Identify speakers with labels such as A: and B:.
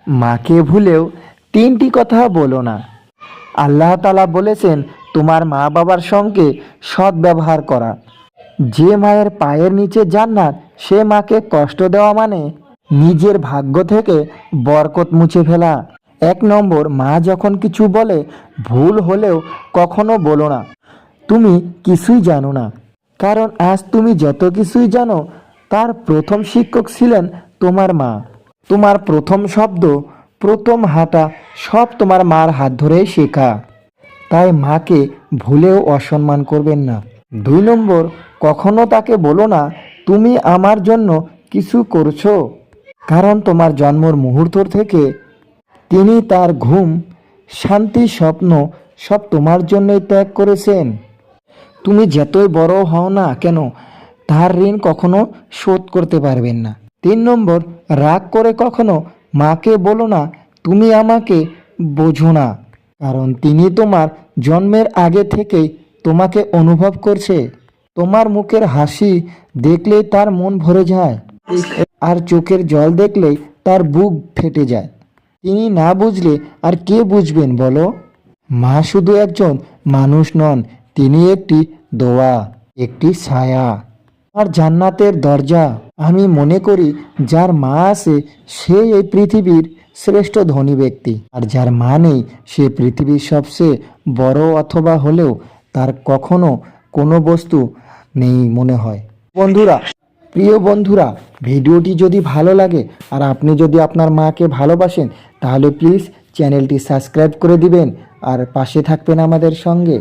A: মাকে ভুলেও তিনটি কথা বলো না। আল্লাহ তাআলা বলেছেন তোমার মা বাবার সঙ্গে সৎ ব্যবহার করা। যে মায়ের পায়ের নিচে জান্নাত, সে মাকে কষ্ট দেওয়া মানে নিজের ভাগ্য থেকে বরকত মুছে ফেলা। 1 নম্বর, মা যখন কিছু বলে ভুল হলেও কখনো বলো না তুমি কিছুই জানো না। কারণ আজ তুমি যত কিছুই জানো তার প্রথম শিক্ষক ছিলেন তোমার মা। তোমার প্রথম শব্দ, প্রথম হাঁটা সব তোমার মার হাত ধরেই শেখা। তাই মাকে ভুলেও অসম্মান করবেন না। 2 নম্বর, কখনো তাকে বলো না তুমি আমার জন্য কিছু করছো। কারণ তোমার জন্মের মুহূর্ত থেকে তিনি তার ঘুম, শান্তি, স্বপ্ন সব তোমার জন্যই ত্যাগ করেছেন। তুমি যতই বড় হও না কেন তার ঋণ কখনো শোধ করতে পারবেন না। 3 নম্বর, রাগ করে কখনো মাকে বলো না তুমি আমাকে বোঝো না। কারণ তিনি তোমার জন্মের আগে থেকেই তোমাকে অনুভব করছে। তোমার মুখের হাসি দেখলেই তার মন ভরে যায়, আর চোখের জল দেখলেই তার বুক ফেটে যায়। তিনি না বুঝলে আর কে বুঝবেন বলো? মা শুধু একজন মানুষ নন, তিনি একটি দোয়া, একটি ছায়া, আর জান্নাতের দরজা। আমি মনে করি যার মা আছে সে এই পৃথিবীর শ্রেষ্ঠ ধনী ব্যক্তি, আর যার মা নেই সে পৃথিবীর সবচেয়ে বড় অথবা হলেও তার কখনো কোনো বস্তু নেই মনে হয়। বন্ধুরা, প্রিয় বন্ধুরা, ভিডিওটি যদি ভালো লাগে আর আপনি যদি আপনার মাকে ভালোবাসেন তাহলে প্লিজ চ্যানেলটি সাবস্ক্রাইব করে দিবেন আর পাশে থাকবেন আমাদের সঙ্গে।